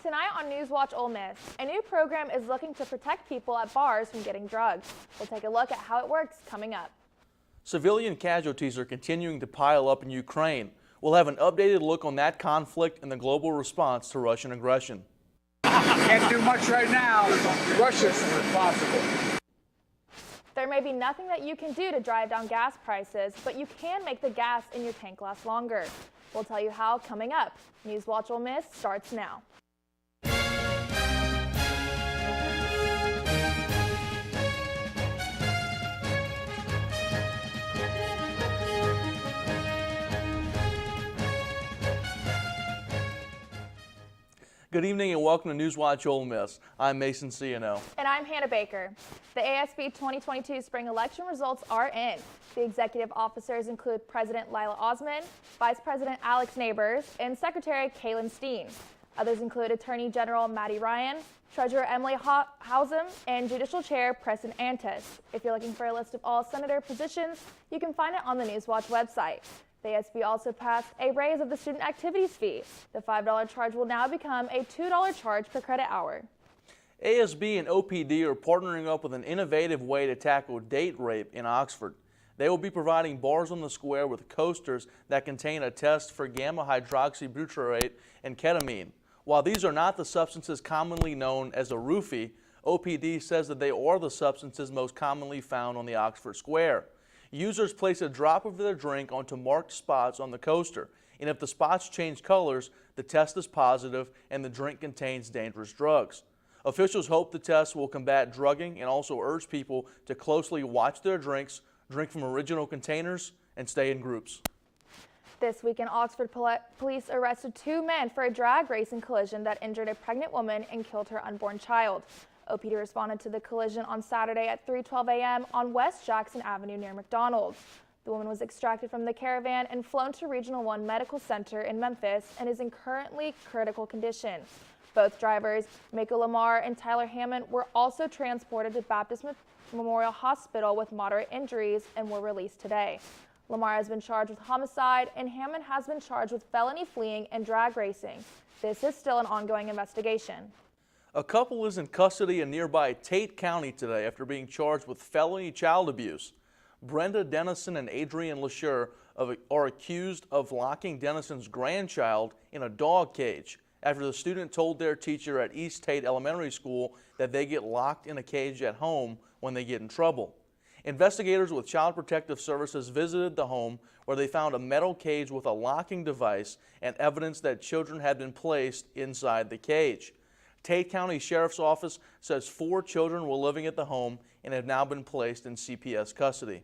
tonight on NewsWatch Ole Miss, a new program is looking to protect people at bars from getting drugs. We'll take a look at how it works coming up. Civilian casualties are continuing to pile up in Ukraine. We'll have an updated look on that conflict and the global response to Russian aggression. Can't do much right now. Russia's responsible. There may be nothing that you can do to drive down gas prices, but you can make the gas in your tank last longer. We'll tell you how coming up. NewsWatch Ole Miss starts now. Good evening and welcome to NewsWatch Ole Miss. I'm Mason C&O. And I'm Hannah Baker. The ASB 2022 spring election results are in. The executive officers include President Lila Osman, Vice President Alex Neighbors, and Secretary Kaylin Steen. Others include Attorney General Maddie Ryan, Treasurer Emily Hausum, and Judicial Chair Preston Antis. If you're looking for a list of all senator positions, you can find it on the NewsWatch website. The ASB also passed a raise of the student activities fee. The $5 charge will now become a $2 charge per credit hour. ASB and OPD are partnering up with an innovative way to tackle date rape in Oxford. They will be providing bars on the square with coasters that contain a test for gamma hydroxybutyrate and ketamine. While these are not the substances commonly known as a roofie, OPD says that they are the substances most commonly found on the Oxford Square. Users place a drop of their drink onto marked spots on the coaster, and if the spots change colors, the test is positive and the drink contains dangerous drugs. Officials hope the test will combat drugging and also urge people to closely watch their drinks, drink from original containers, and stay in groups. This weekend, Oxford police arrested 2 men for a drag racing collision that injured a pregnant woman and killed her unborn child. OPD responded to the collision on Saturday at 3:12 a.m. on West Jackson Avenue near McDonald's. The woman was extracted from the caravan and flown to Regional 1 Medical Center in Memphis and is in currently critical condition. Both drivers, Mako Lamar and Tyler Hammond, were also transported to Baptist Memorial Hospital with moderate injuries and were released today. Lamar has been charged with homicide and Hammond has been charged with felony fleeing and drag racing. This is still an ongoing investigation. A couple is in custody in nearby Tate County today after being charged with felony child abuse. Brenda Dennison and Adrian LaSure are accused of locking Dennison's grandchild in a dog cage after the student told their teacher at East Tate Elementary School that they get locked in a cage at home when they get in trouble. Investigators with Child Protective Services visited the home where they found a metal cage with a locking device and evidence that children had been placed inside the cage. Tate County Sheriff's Office says 4 children were living at the home and have now been placed in CPS custody.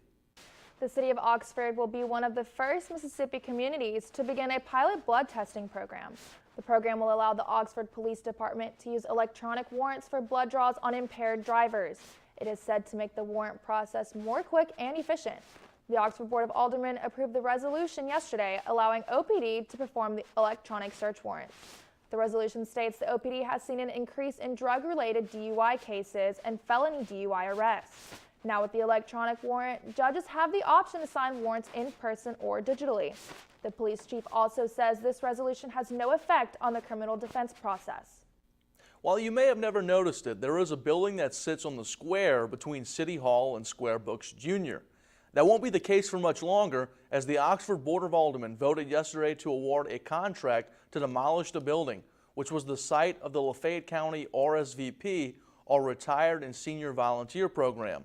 The city of Oxford will be one of the first Mississippi communities to begin a pilot blood testing program. The program will allow the Oxford Police Department to use electronic warrants for blood draws on impaired drivers. It is said to make the warrant process more quick and efficient. The Oxford Board of Aldermen approved the resolution yesterday allowing OPD to perform the electronic search warrant. The resolution states the OPD has seen an increase in drug-related DUI cases and felony DUI arrests. Now with the electronic warrant, judges have the option to sign warrants in person or digitally. The police chief also says this resolution has no effect on the criminal defense process. While you may have never noticed it, there is a building that sits on the square between City Hall and Square Books Jr. That won't be the case for much longer, as the Oxford Board of Aldermen voted yesterday to award a contract to demolish the building, which was the site of the Lafayette County RSVP, or Retired and Senior Volunteer Program.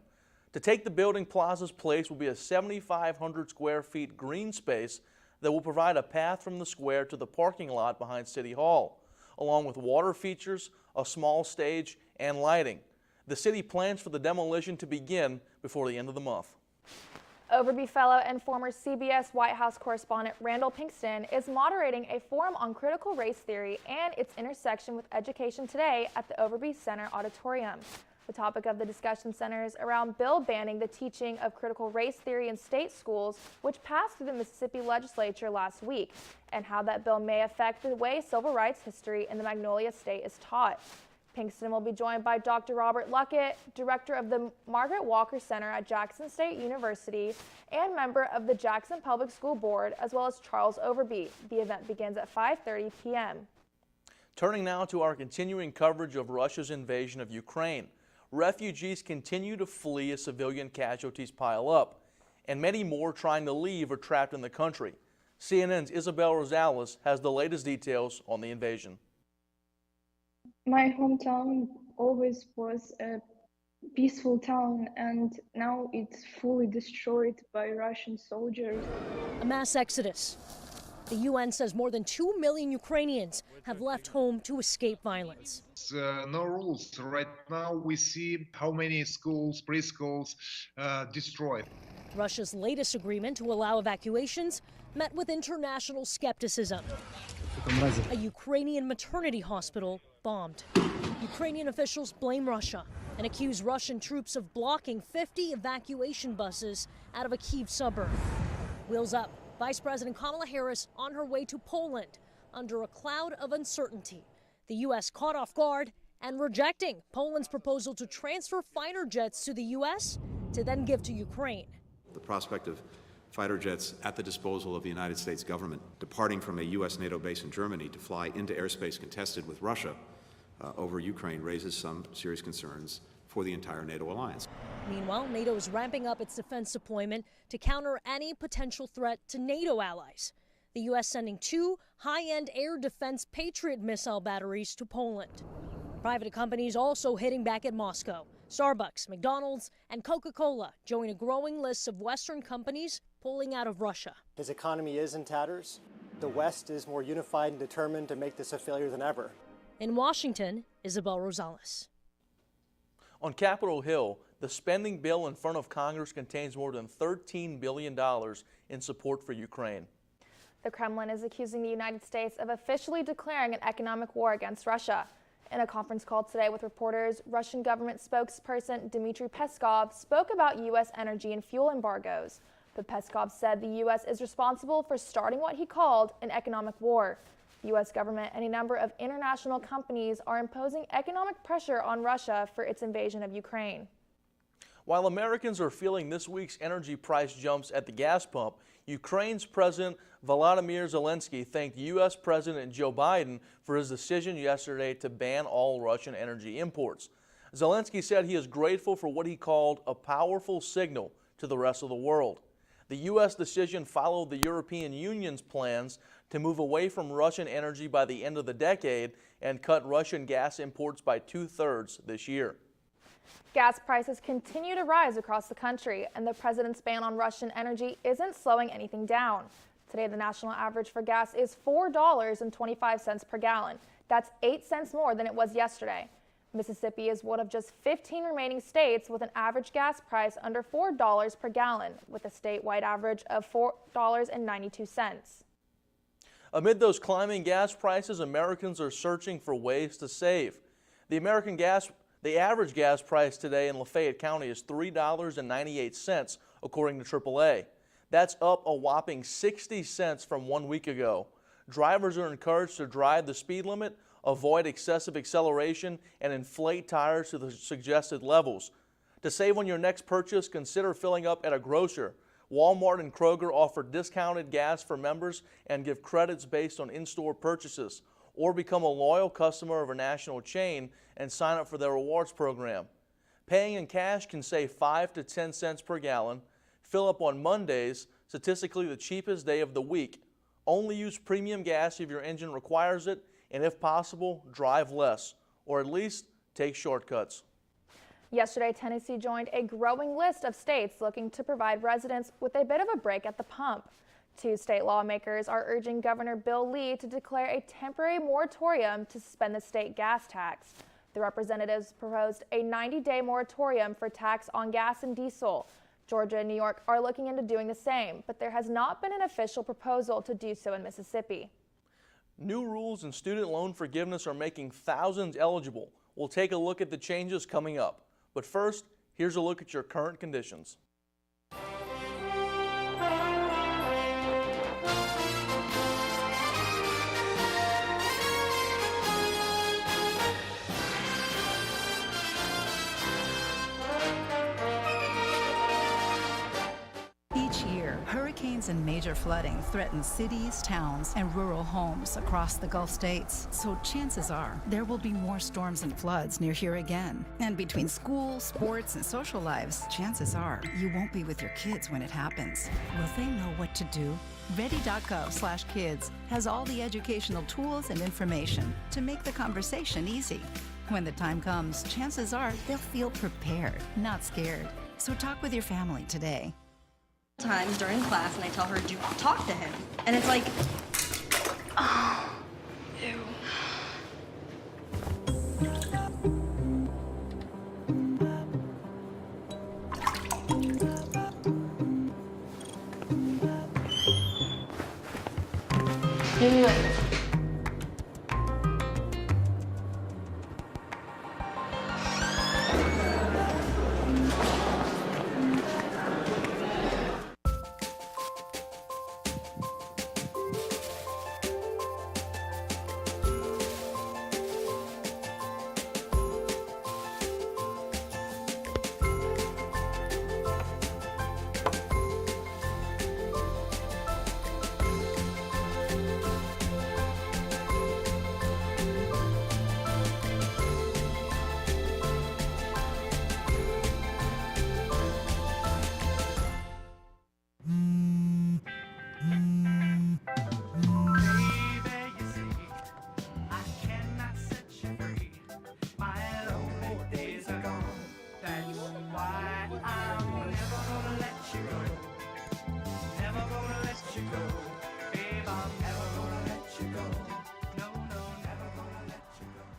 To take the building plaza's place will be a 7,500 square feet green space that will provide a path from the square to the parking lot behind City Hall, along with water features, a small stage, and lighting. The city plans for the demolition to begin before the end of the month. Overby Fellow and former CBS White House correspondent Randall Pinkston is moderating a forum on critical race theory and its intersection with education today at the Overby Center Auditorium. The topic of the discussion centers around bill banning the teaching of critical race theory in state schools, which passed through the Mississippi legislature last week, and how that bill may affect the way civil rights history in the Magnolia State is taught. Pinkston will be joined by Dr. Robert Luckett, director of the Margaret Walker Center at Jackson State University and member of the Jackson Public School Board, as well as Charles Overby. The event begins at 5:30 p.m. Turning now to our continuing coverage of Russia's invasion of Ukraine. Refugees continue to flee as civilian casualties pile up, and many more trying to leave are trapped in the country. CNN's Isabel Rosales has the latest details on the invasion. My hometown always was a peaceful town, and now it's fully destroyed by Russian soldiers. A mass exodus. The UN says more than 2 million Ukrainians have left home to escape violence. No rules. Right now we see how many schools, preschools destroyed. Russia's latest agreement to allow evacuations met with international skepticism. A Ukrainian maternity hospital bombed. Ukrainian officials blame Russia and accuse Russian troops of blocking 50 evacuation buses out of a Kyiv suburb. Wheels up. Vice President Kamala Harris on her way to Poland under a cloud of uncertainty. The U.S. caught off guard and rejecting Poland's proposal to transfer fighter jets to the U.S. to then give to Ukraine. The prospect of fighter jets at the disposal of the United States government departing from a U.S. NATO base in Germany to fly into airspace contested with Russia over Ukraine raises some serious concerns for the entire NATO alliance. Meanwhile, NATO is ramping up its defense deployment to counter any potential threat to NATO allies. The U.S. sending 2 high-end air defense Patriot missile batteries to Poland. Private companies also hitting back at Moscow. Starbucks, McDonald's, and Coca-Cola join a growing list of Western companies pulling out of Russia. His economy is in tatters. The West is more unified and determined to make this a failure than ever. In Washington, Isabel Rosales. On Capitol Hill, the spending bill in front of Congress contains more than $13 billion in support for Ukraine. The Kremlin is accusing the United States of officially declaring an economic war against Russia. In a conference call today with reporters, Russian government spokesperson Dmitry Peskov spoke about U.S. energy and fuel embargoes. But Peskov said the U.S. is responsible for starting what he called an economic war. The U.S. government and a number of international companies are imposing economic pressure on Russia for its invasion of Ukraine. While Americans are feeling this week's energy price jumps at the gas pump, Ukraine's President Volodymyr Zelensky thanked U.S. President Joe Biden for his decision yesterday to ban all Russian energy imports. Zelensky said he is grateful for what he called a powerful signal to the rest of the world. The U.S. decision followed the European Union's plans to move away from Russian energy by the end of the decade and cut Russian gas imports by 2/3 this year. Gas prices continue to rise across the country, and the president's ban on Russian energy isn't slowing anything down. Today, the national average for gas is $4.25 per gallon. That's 8 cents more than it was yesterday. Mississippi is one of just 15 remaining states with an average gas price under $4 per gallon, with a statewide average of $4.92. Amid those climbing gas prices, Americans are searching for ways to save. The average gas price today in Lafayette County is $3.98, according to AAA. That's up a whopping 60 cents from 1 week ago. Drivers are encouraged to drive the speed limit, avoid excessive acceleration, and inflate tires to the suggested levels. To save on your next purchase, consider filling up at a grocer. Walmart and Kroger offer discounted gas for members and give credits based on in-store purchases. Or become a loyal customer of a national chain and sign up for their rewards program. Paying in cash can save 5 to 10 cents per gallon. Fill up on Mondays, statistically the cheapest day of the week. Only use premium gas if your engine requires it, and if possible, drive less, or at least take shortcuts. Yesterday, Tennessee joined a growing list of states looking to provide residents with a bit of a break at the pump. 2 state lawmakers are urging Governor Bill Lee to declare a temporary moratorium to suspend the state gas tax. The representatives proposed a 90-day moratorium for tax on gas and diesel. Georgia and New York are looking into doing the same, but there has not been an official proposal to do so in Mississippi. New rules in student loan forgiveness are making thousands eligible. We'll take a look at the changes coming up. But first, here's a look at your current conditions. Each year, hurricanes Hurricanes and major flooding threaten cities, towns, and rural homes across the Gulf states. So chances are there will be more storms and floods near here again. And between school, sports, and social lives, chances are you won't be with your kids when it happens. Will they know what to do? Ready.gov/kids has all the educational tools and information to make the conversation easy. When the time comes, chances are they'll feel prepared, not scared. So talk with your family today. Times during class and I tell her to talk to him. And it's like, oh, ew.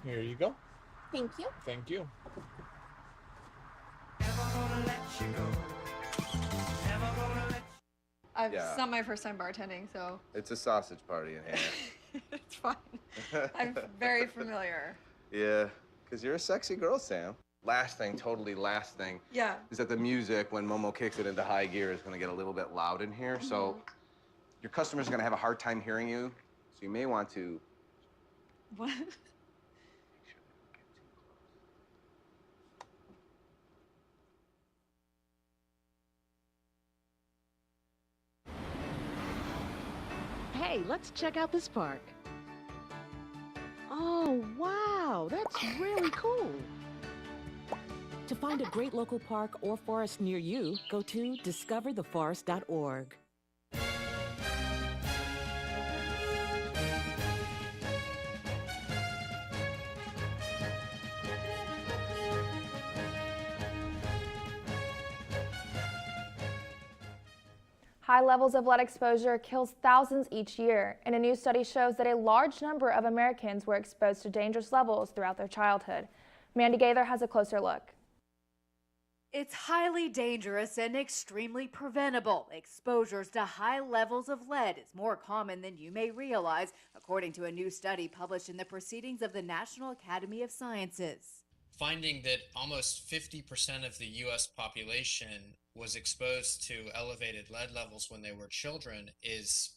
Here you go. Thank you. Thank you. It's not my first time bartending, so. It's a sausage party in here. It's fine. I'm very familiar. Yeah, because you're a sexy girl, Sam. Last thing, totally last thing, Yeah. is that the music, when Momo kicks it into high gear, is going to get a little bit loud in here. So your customers are going to have a hard time hearing you. So you may want to. What? Hey, let's check out this park. Oh, wow, that's really cool. To find a great local park or forest near you, go to discovertheforest.org. High levels of lead exposure kills thousands each year, and a new study shows that a large number of Americans were exposed to dangerous levels throughout their childhood. Mandy Gaither has a closer look. It's highly dangerous and extremely preventable. Exposures to high levels of lead is more common than you may realize, according to a new study published in the Proceedings of the National Academy of Sciences. Finding that almost 50% of the U.S. population was exposed to elevated lead levels when they were children is,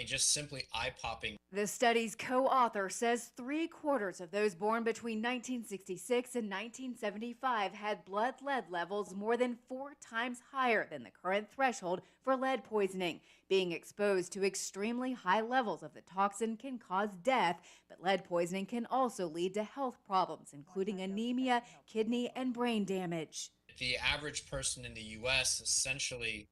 just simply eye-popping. The study's co-author says 3/4 of those born between 1966 and 1975 had blood lead levels more than 4 times higher than the current threshold for lead poisoning. Being exposed to extremely high levels of the toxin can cause death, but lead poisoning can also lead to health problems, including anemia, kidney, and brain damage. The average person in the U.S. essentially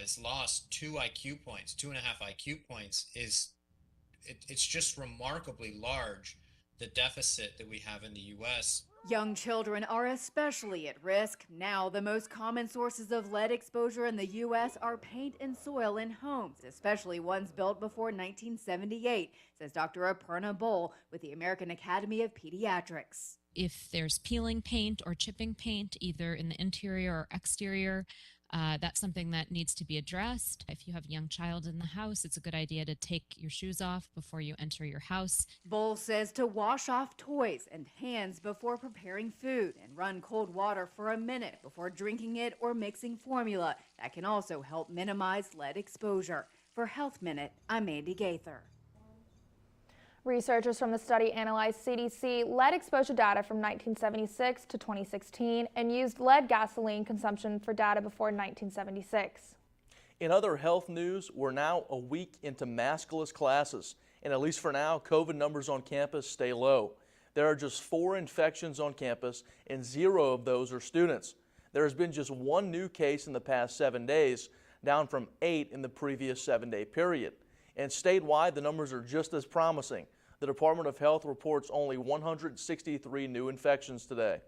is lost 2 IQ points, 2.5 IQ points. It's just remarkably large, the deficit that we have in the U.S. Young children are especially at risk. Now, the most common sources of lead exposure in the U.S. are paint and soil in homes, especially ones built before 1978, says Dr. Aparna Bowl with the American Academy of Pediatrics. If there's peeling paint or chipping paint, either in the interior or exterior, that's something that needs to be addressed. If you have a young child in the house, it's a good idea to take your shoes off before you enter your house. Bowl says to wash off toys and hands before preparing food and run cold water for a minute before drinking it or mixing formula. That can also help minimize lead exposure. For Health Minute, I'm Mandy Gaither. Researchers from the study analyzed CDC lead exposure data from 1976 to 2016 and used lead gasoline consumption for data before 1976. In other health news, we're now a week into maskless classes, and at least for now, COVID numbers on campus stay low. There are just 4 infections on campus, and 0 of those are students. There has been just 1 new case in the past 7 days, down from 8 in the previous 7-day period. And statewide, the numbers are just as promising. The Department of Health reports only 163 new infections today.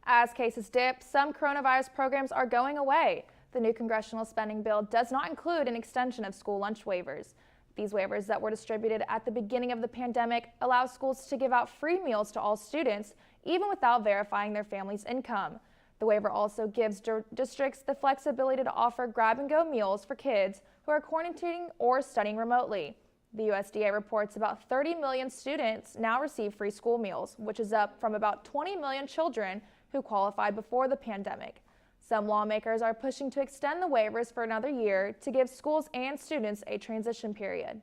As cases dip, some coronavirus programs are going away. The new congressional spending bill does not include an extension of school lunch waivers. These waivers that were distributed at the beginning of the pandemic allow schools to give out free meals to all students, even without verifying their family's income. The waiver also gives districts the flexibility to offer grab-and-go meals for kids who are quarantining or studying remotely. The USDA reports about 30 million students now receive free school meals, which is up from about 20 million children who qualified before the pandemic. Some lawmakers are pushing to extend the waivers for another year to give schools and students a transition period.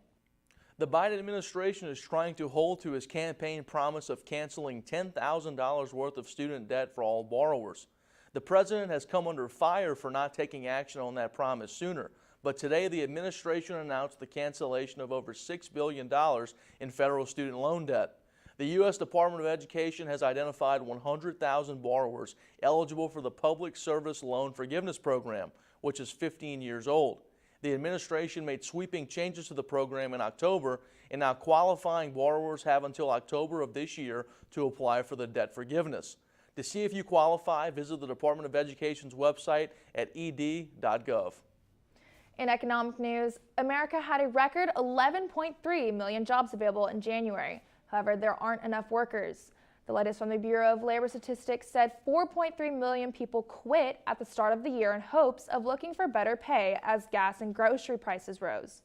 The Biden administration is trying to hold to his campaign promise of canceling $10,000 worth of student debt for all borrowers. The president has come under fire for not taking action on that promise sooner, but today the administration announced the cancellation of over $6 billion in federal student loan debt. The U.S. Department of Education has identified 100,000 borrowers eligible for the Public Service Loan Forgiveness Program, which is 15 years old. The administration made sweeping changes to the program in October, and now qualifying borrowers have until October of this year to apply for the debt forgiveness. To see if you qualify, visit the Department of Education's website at ed.gov. In economic news, America had a record 11.3 million jobs available in January. However, there aren't enough workers. The latest from the Bureau of Labor Statistics said 4.3 million people quit at the start of the year in hopes of looking for better pay as gas and grocery prices rose.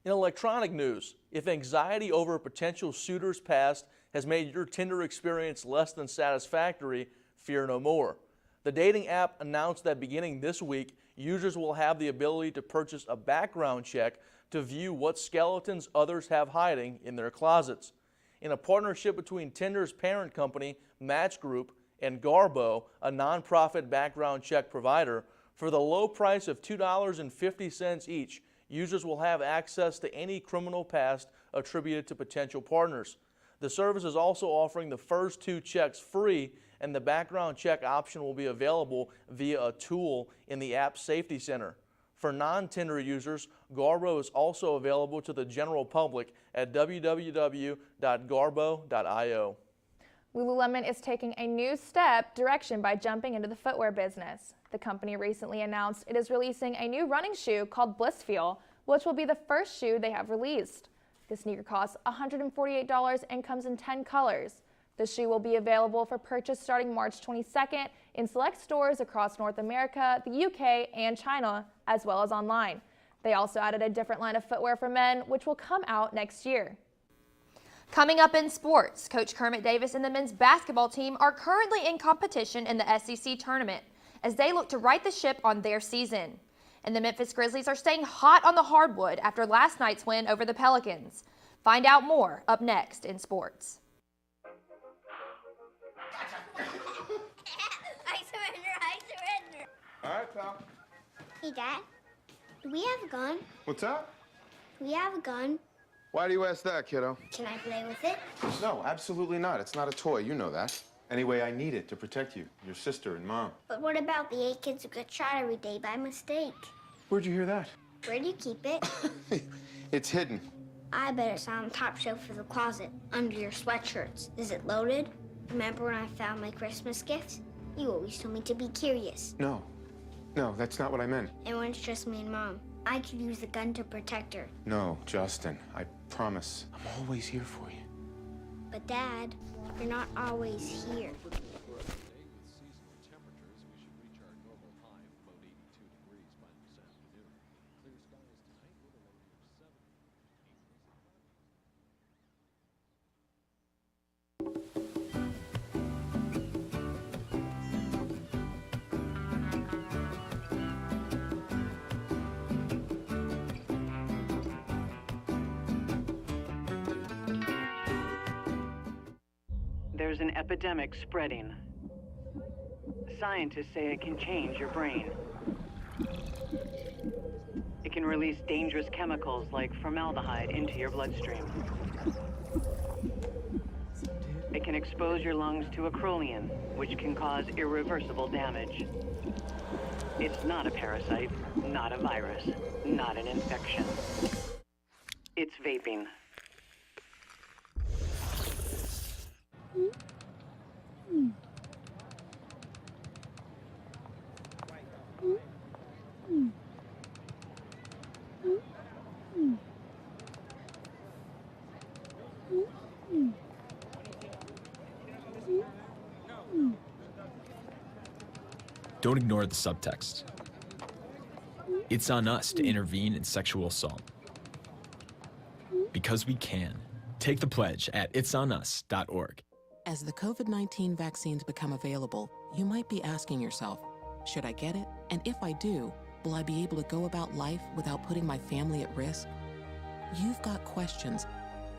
In electronic news, if anxiety over a potential suitor's past has made your Tinder experience less than satisfactory, fear no more. The dating app announced that beginning this week, users will have the ability to purchase a background check to view what skeletons others have hiding in their closets. In a partnership between Tinder's parent company, Match Group, and Garbo, a nonprofit background check provider, for the low price of $2.50 each, users will have access to any criminal past attributed to potential partners. The service is also offering the first 2 checks free, and the background check option will be available via a tool in the app's safety center. For non-Tinder users, Garbo is also available to the general public at www.garbo.io. Lululemon is taking a new direction by jumping into the footwear business. The company recently announced it is releasing a new running shoe called Blissfeel, which will be the first shoe they have released. The sneaker costs $148 and comes in 10 colors. The shoe will be available for purchase starting March 22nd in select stores across North America, the UK, and China, as well as online. They also added a different line of footwear for men, which will come out next year. Coming up in sports, Coach Kermit Davis and the men's basketball team are currently in competition in the SEC tournament as they look to right the ship on their season. And the Memphis Grizzlies are staying hot on the hardwood after last night's win over the Pelicans. Find out more up next in sports. I surrender. All right, pal. Hey, Dad. Do we have a gun? What's up? We have a gun. Why do you ask that, kiddo? Can I play with it? No, absolutely not. It's not a toy. You know that. Anyway, I need it to protect you, your sister, and Mom. But what about the 8 kids who get shot every day by mistake? Where'd you hear that? Where do you keep it? It's hidden. I bet it's on the top shelf of the closet, under your sweatshirts. Is it loaded? Remember when I found my Christmas gift? You always told me to be curious. No, that's not what I meant. And when it's just me and Mom, I could use the gun to protect her. No, Justin, I promise. I'm always here for you. But Dad, you're not always here. There's an epidemic spreading. Scientists say it can change your brain. can release dangerous chemicals like formaldehyde into your bloodstream. It can expose your lungs to acrolein, which can cause irreversible damage. It's not a parasite, not a virus, not an infection. It's vaping. Don't ignore the subtext. It's on us to intervene in sexual assault. Because we can. Take the pledge at itsonus.org. As the COVID-19 vaccines become available, you might be asking yourself, should I get it? And if I do, will I be able to go about life without putting my family at risk? You've got questions,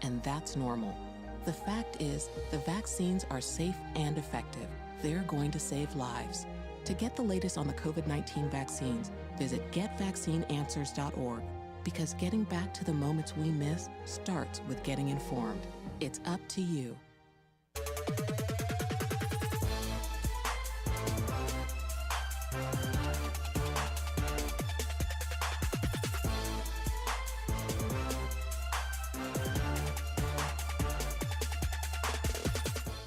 and that's normal. The fact is, the vaccines are safe and effective. They're going to save lives. To get the latest on the COVID-19 vaccines, visit getvaccineanswers.org, because getting back to the moments we miss starts with getting informed. It's up to you.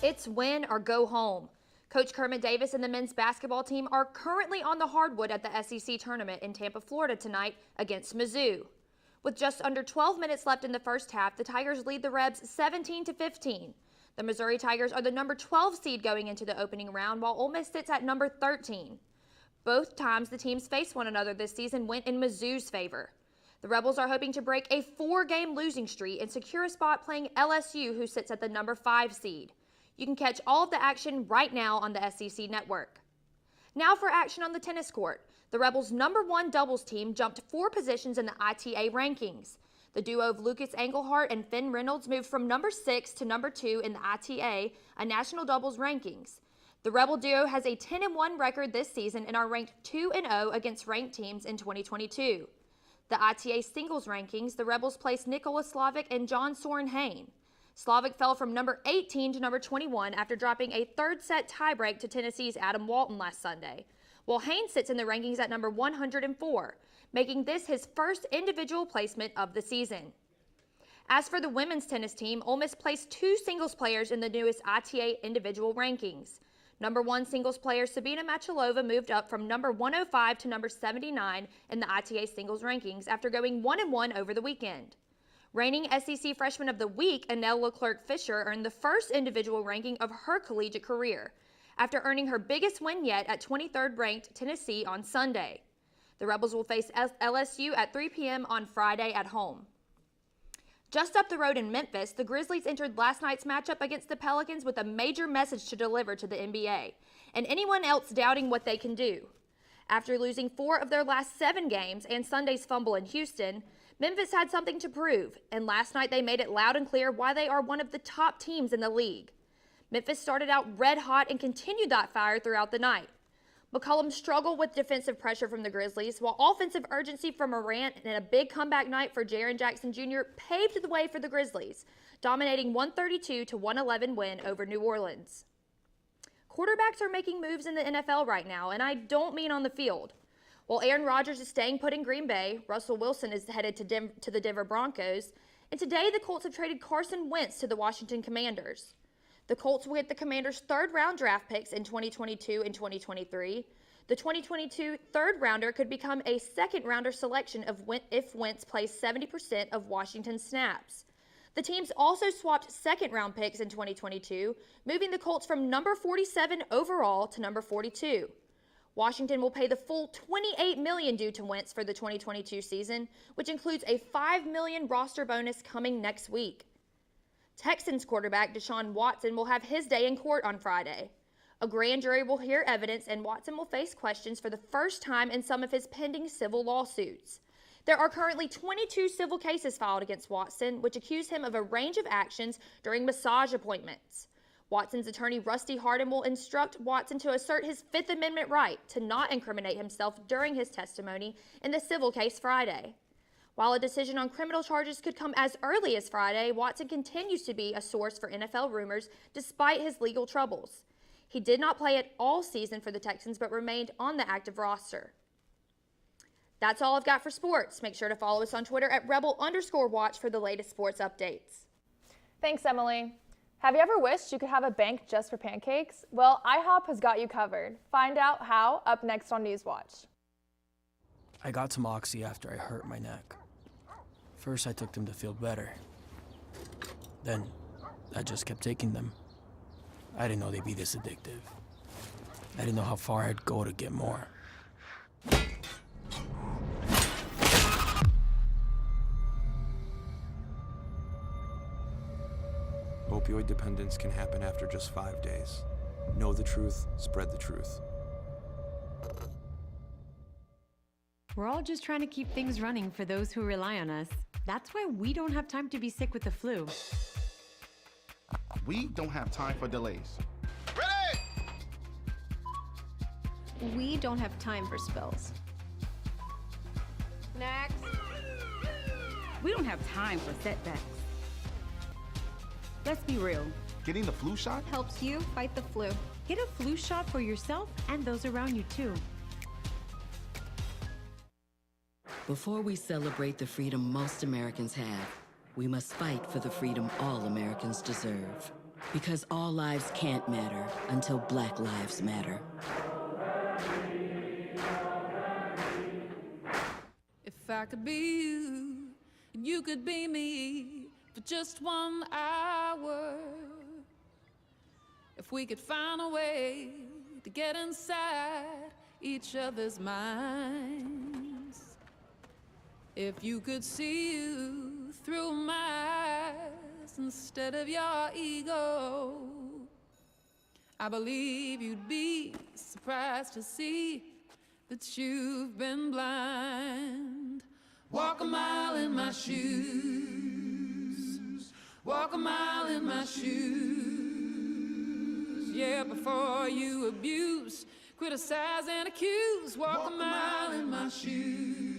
It's win or go home. Coach Kermit Davis and the men's basketball team are currently on the hardwood at the SEC tournament in Tampa, Florida tonight against Mizzou. With just under 12 minutes left in the first half, the Tigers lead the Rebs 17-15. The Missouri Tigers are the number 12 seed going into the opening round, while Ole Miss sits at number 13. Both times the teams faced one another this season went in Mizzou's favor. The Rebels are hoping to break a 4-game losing streak and secure a spot playing LSU, who sits at the number 5 seed. You can catch all of the action right now on the SEC network. Now for action on the tennis court. The Rebels' number 1 doubles team jumped 4 positions in the ITA rankings. The duo of Lucas Engelhardt and Finn Reynolds moved from number 6 to number 2 in the ITA, a national doubles rankings. The Rebel duo has a 10-1 record this season and are ranked 2-0 against ranked teams in 2022. The ITA singles rankings, the Rebels placed Nikola Slavic and John Soren Hain. Slavic fell from number 18 to number 21 after dropping a third-set tiebreak to Tennessee's Adam Walton last Sunday, while Hain sits in the rankings at number 104, making this his first individual placement of the season. As for the women's tennis team, Ole Miss placed 2 singles players in the newest ITA individual rankings. Number 1 singles player Sabina Machalova moved up from number 105 to number 79 in the ITA singles rankings after going 1-1 over the weekend. Reigning SEC Freshman of the Week, Annelle Leclerc-Fisher earned the first individual ranking of her collegiate career, after earning her biggest win yet at 23rd ranked Tennessee on Sunday. The Rebels will face LSU at 3 p.m. on Friday at home. Just up the road in Memphis, the Grizzlies entered last night's matchup against the Pelicans with a major message to deliver to the NBA, and anyone else doubting what they can do. After losing 4 of their last 7 games and Sunday's fumble in Houston, Memphis had something to prove, and last night they made it loud and clear why they are one of the top teams in the league. Memphis started out red hot and continued that fire throughout the night. McCollum struggled with defensive pressure from the Grizzlies, while offensive urgency from Morant and a big comeback night for Jaren Jackson Jr. paved the way for the Grizzlies, dominating 132-111 win over New Orleans. Quarterbacks are making moves in the NFL right now, and I don't mean on the field. While Aaron Rodgers is staying put in Green Bay, Russell Wilson is headed to the Denver Broncos, and today the Colts have traded Carson Wentz to the Washington Commanders. The Colts will get the Commanders' 3rd-round draft picks in 2022 and 2023. The 2022 third-rounder could become a second-rounder selection if Wentz plays 70% of Washington's snaps. The teams also swapped second-round picks in 2022, moving the Colts from number 47 overall to number 42. Washington will pay the full $28 million due to Wentz for the 2022 season, which includes a $5 million roster bonus coming next week. Texans quarterback Deshaun Watson will have his day in court on Friday. A grand jury will hear evidence, and Watson will face questions for the first time in some of his pending civil lawsuits. There are currently 22 civil cases filed against Watson, which accuse him of a range of actions during massage appointments. Watson's attorney Rusty Hardin will instruct Watson to assert his Fifth Amendment right to not incriminate himself during his testimony in the civil case Friday. While a decision on criminal charges could come as early as Friday, Watson continues to be a source for NFL rumors despite his legal troubles. He did not play at all season for the Texans but remained on the active roster. That's all I've got for sports. Make sure to follow us on Twitter at rebel_watch for the latest sports updates. Thanks, Emily. Have you ever wished you could have a bank just for pancakes? Well, IHOP has got you covered. Find out how up next on NewsWatch. I got some Oxy after I hurt my neck. First, I took them to feel better. Then, I just kept taking them. I didn't know they'd be this addictive. I didn't know how far I'd go to get more. Opioid dependence can happen after just 5 days. Know the truth, spread the truth. We're all just trying to keep things running for those who rely on us. That's why we don't have time to be sick with the flu. We don't have time for delays. We don't have time for spills. Next. We don't have time for setbacks. Let's be real. Getting the flu shot helps you fight the flu. Get a flu shot for yourself and those around you too. Before we celebrate the freedom most Americans have, we must fight for the freedom all Americans deserve. Because all lives can't matter until Black lives matter. If I could be you, and you could be me for just 1 hour. If we could find a way to get inside each other's minds. If you could see you through my eyes instead of your ego, I believe you'd be surprised to see that you've been blind. Walk a mile in my shoes. Walk a mile in my shoes. Yeah, before you abuse, criticize and accuse. Walk a mile in my shoes.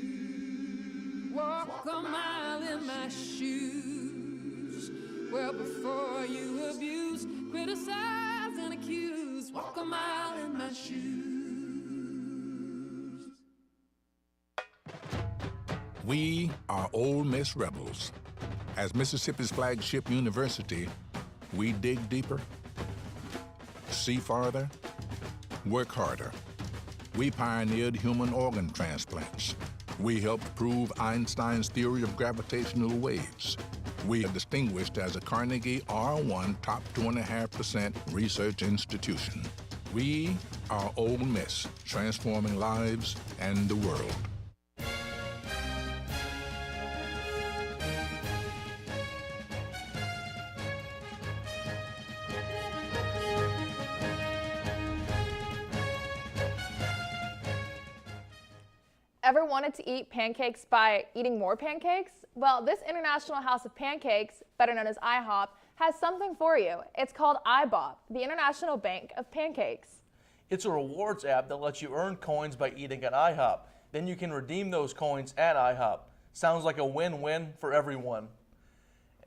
Walk a mile in my shoes. Well, before you abuse, criticize and accuse. Walk a mile in my shoes. We are Ole Miss Rebels. As Mississippi's flagship university, we dig deeper, see farther, work harder. We pioneered human organ transplants. We helped prove Einstein's theory of gravitational waves. We are distinguished as a Carnegie R1 top 2.5% research institution. We are Ole Miss, transforming lives and the world. Ever wanted to eat pancakes by eating more pancakes? Well, this International House of Pancakes, better known as IHOP, has something for you. It's called iBop, the International Bank of Pancakes. It's a rewards app that lets you earn coins by eating at IHOP. Then you can redeem those coins at IHOP. Sounds like a win-win for everyone.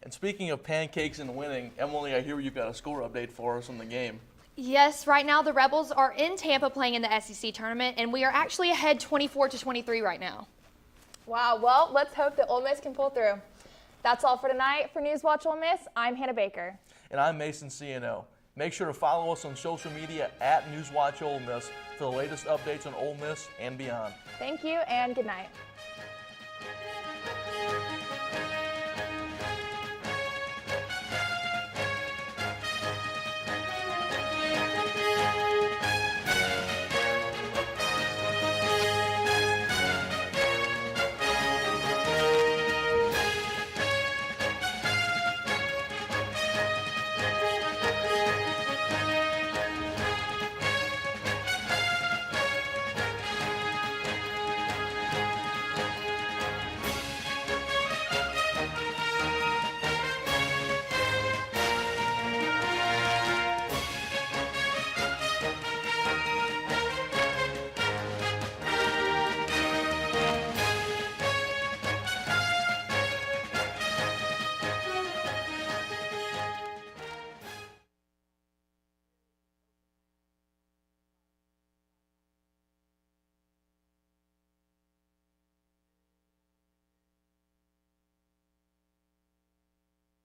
And speaking of pancakes and winning, Emily, I hear you've got a score update for us on the game. Yes, right now the Rebels are in Tampa playing in the SEC tournament, and we are actually ahead 24-23 right now. Wow, well, let's hope that Ole Miss can pull through. That's all for tonight. For NewsWatch Ole Miss, I'm Hannah Baker. And I'm Mason CNO. Make sure to follow us on social media at NewsWatch Ole Miss for the latest updates on Ole Miss and beyond. Thank you and good night.